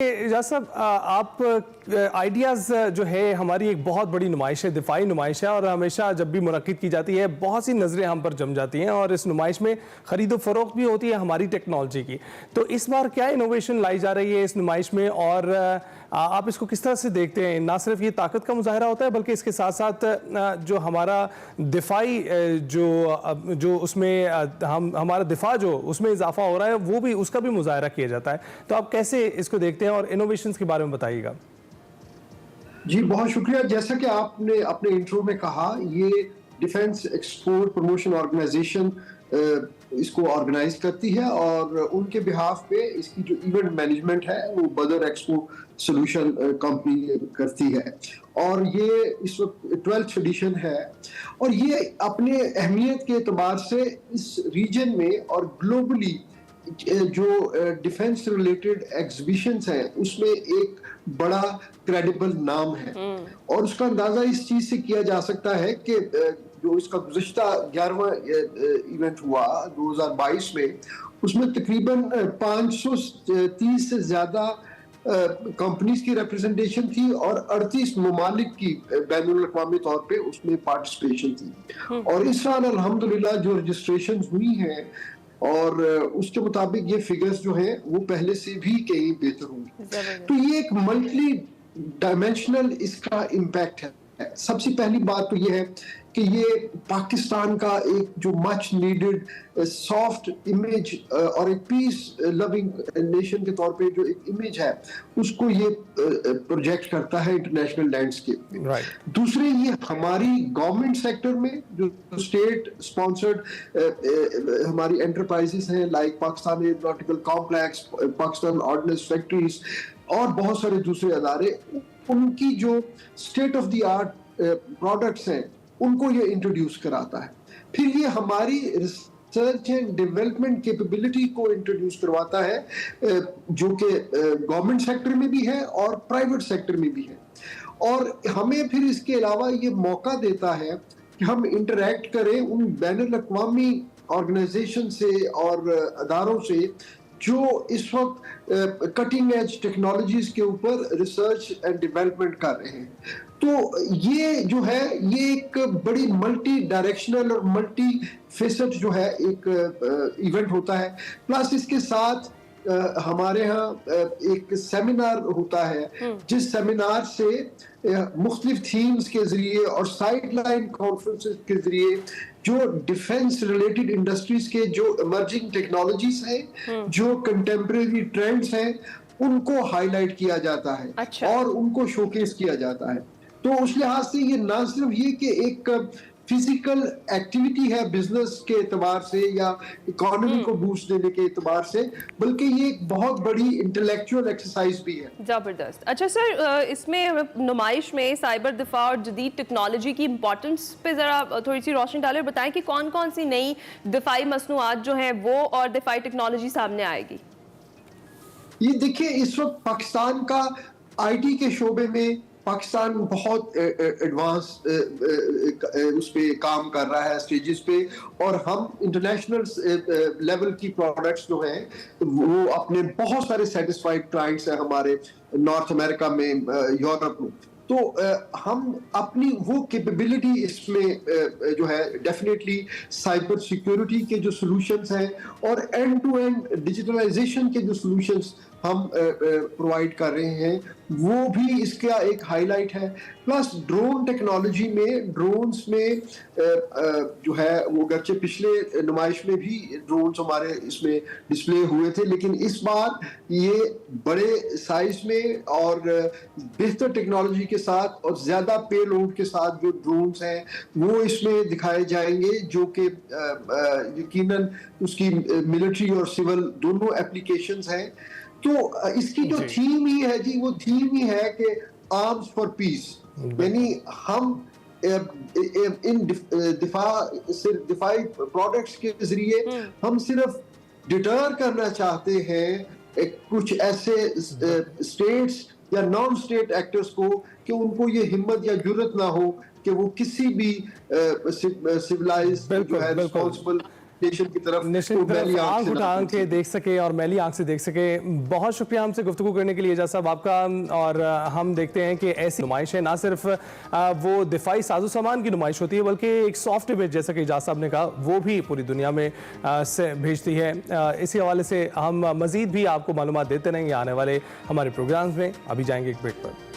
एजाज साहब, आप आइडियाज़ जो है हमारी एक बहुत बड़ी नुमाइश है, दिफाई नुमाइश है, और हमेशा जब भी मुनक्किद की जाती है बहुत सी नज़रें हम पर जम जाती हैं और इस नुमाइश में ख़रीदो फ़रोख्त भी होती है हमारी टेक्नोलॉजी की। तो इस बार क्या इनोवेशन लाई जा रही है इस नुमाइश में, और आप इसको किस तरह से देखते हैं? ना सिर्फ ये ताकत का मुजाहरा होता है बल्कि इसके साथ साथ जो हमारा दिफाई जो उसमें हमारा दिफा जो उसमें इजाफा हो रहा है वो भी, उसका भी मुजाहरा किया जाता है। तो आप कैसे इसको देखते हैं और इनोवेशंस के बारे में बताइएगा। जी, बहुत शुक्रिया। जैसा कि आपने अपने इंट्रो में कहा, ये डिफेंस एक्सपोर्ट प्रमोशन ऑर्गेनाइजेशन इसको ऑर्गेनाइज करती है और उनके बिहाफ पे इसकी जो इवेंट मैनेजमेंट है वो बदर एक्सपो सॉल्यूशन कंपनी करती है। और ये इस वक्त 12th एडिशन है और ये अपने अहमियत के एतबार से इस रीजन में और ग्लोबली जो डिफेंस रिलेटेड एग्जीबिशंस हैं उसमें एक बड़ा क्रेडिबल नाम है। और उसका अंदाजा इस चीज से किया जा सकता है कि जो इसका गुज़िश्ता 11वां इवेंट हुआ 2022 में, उसमें तकरीबन 530 से ज्यादा कंपनीज की रिप्रेजेंटेशन थी और 38 ममालिक की बैनुल अक़वामी तौर पे उसमें पार्टिसिपेशन थी। और इस साल अल्हम्दुलिल्लाह जो रजिस्ट्रेशन हुई हैं और उसके मुताबिक ये फिगर्स जो हैं वो पहले से भी कहीं बेहतर होंगी। तो ये एक मल्टी डायमेंशनल इसका इम्पैक्ट है। सबसे पहली बात तो ये है कि ये पाकिस्तान का एक जो मच नीडेड सॉफ्ट इमेज और एक पीस लविंग नेशन के तौर पे जो एक इमेज है उसको ये प्रोजेक्ट करता है इंटरनेशनल लैंडस्केप में। दूसरे, ये हमारी गवर्नमेंट सेक्टर में जो स्टेट स्पॉन्सर्ड हमारी एंटरप्राइजेस हैं like Pakistan aeronautical complex, Pakistan ordnance factories और बहुत सारे दूसरे अदारे, उनकी जो state of the art products हैं उनको ये इंट्रोड्यूस कराता है। फिर ये हमारी रिसर्च एंड डेवलपमेंट कैपेबिलिटी को इंट्रोड्यूस करवाता है जो कि गवर्नमेंट सेक्टर में भी है और प्राइवेट सेक्टर में भी है। और हमें फिर इसके अलावा ये मौका देता है कि हम इंटरेक्ट करें उन बैनुल अक़वामी ऑर्गेनाइजेशन से और अदारों से जो इस वक्त कटिंग एज टेक्नोलॉजीज के ऊपर रिसर्च एंड डेवलपमेंट कर रहे हैं। तो ये जो है ये एक बड़ी मल्टी डायरेक्शनल और मल्टी फेसेट जो है एक इवेंट होता है। प्लस इसके साथ हमारे यहाँ एक सेमिनार होता है जिस सेमिनार से मुख्तलिफ थीम्स के जरिए और साइडलाइन कॉन्फ्रेंसेस के जरिए जो डिफेंस रिलेटेड इंडस्ट्रीज के जो इमर्जिंग टेक्नोलॉजीज हैं, जो कंटेम्प्रेरी ट्रेंड्स हैं, उनको हाईलाइट किया जाता है और उनको शोकेस किया जाता है। तो उस लिहाज से ये ना सिर्फ ये कि एक फिजिकल एक्टिविटी है बिजनेस के एतबार से या इकोनॉमी को बूस्ट देने के एतबार से, बल्कि ये एक बहुत बड़ी इंटेलेक्चुअल एक्सरसाइज भी है। जबरदस्त। अच्छा सर, इसमें नुमाइश में साइबर दिफा और जदीद टेक्नोलॉजी की इम्पोर्टेंस पे ज़रा थोड़ी सी रोशनी डालें और बताएं कि कौन कौन सी नई दिफाई मसनूआत जो हैं वो और दिफाई टेक्नोलॉजी सामने आएगी। ये देखिए, इस वक्त पाकिस्तान का IT के शोबे में पाकिस्तान बहुत एडवांस उस पे काम कर रहा है स्टेजेस पे, और हम इंटरनेशनल लेवल की प्रोडक्ट्स जो हैं वो अपने बहुत सारे सेटिस्फाइड क्लाइंट्स हैं हमारे नॉर्थ अमेरिका में, यूरोप में। तो हम अपनी वो कैपेबिलिटी इसमें जो है डेफिनेटली साइबर सिक्योरिटी के जो सॉल्यूशंस हैं और एंड टू एंड डिजिटलाइजेशन के जो सॉल्यूशंस हम प्रोवाइड कर रहे हैं वो भी इसका एक हाईलाइट है। प्लस ड्रोन टेक्नोलॉजी में, ड्रोन्स में जो है वो गरचे पिछले नुमाइश में भी ड्रोन्स हमारे इसमें डिस्प्ले हुए थे, लेकिन इस बार ये बड़े साइज में और बेहतर टेक्नोलॉजी के साथ और ज्यादा पे लोड के साथ जो ड्रोन्स हैं वो इसमें दिखाए जाएंगे, जो कि यकीनन उसकी मिलिट्री और सिविल दोनों एप्लीकेशंस हैं। तो इसकी जो थीम ही है जी, वो थीम ही है कि आर्म्स फॉर पीस, यानी हम इन दिफाई प्रोडक्ट्स के जरिए हम सिर्फ डिटर करना चाहते हैं कुछ ऐसे स्टेट्स या नॉन स्टेट एक्टर्स को कि उनको ये हिम्मत या जुर्रत ना हो कि वो किसी भी सिविलाइज्ड जो है रिस्पॉन्सिबल नेशन की तरफ निश्चित वो मैली तरफ आंख से उठा ना के देख सके और मैली आंख से देख सके। बहुत शुक्रिया हमसे गुफ्तगू करने के लिए एजाज साहब आपका। और हम देखते हैं कि ऐसी नुमाइशें ना सिर्फ वो दिफाई साजो सामान की नुमाइश होती है, बल्कि एक सॉफ्ट इमेज, जैसा कि एजाज साहब ने कहा, वो भी पूरी दुनिया में से भेजती है। इसी हवाले से हम मजीद भी आपको मालूमात देते रहेंगे आने वाले हमारे प्रोग्राम्स में। अभी जाएंगे एक ब्रेक पर।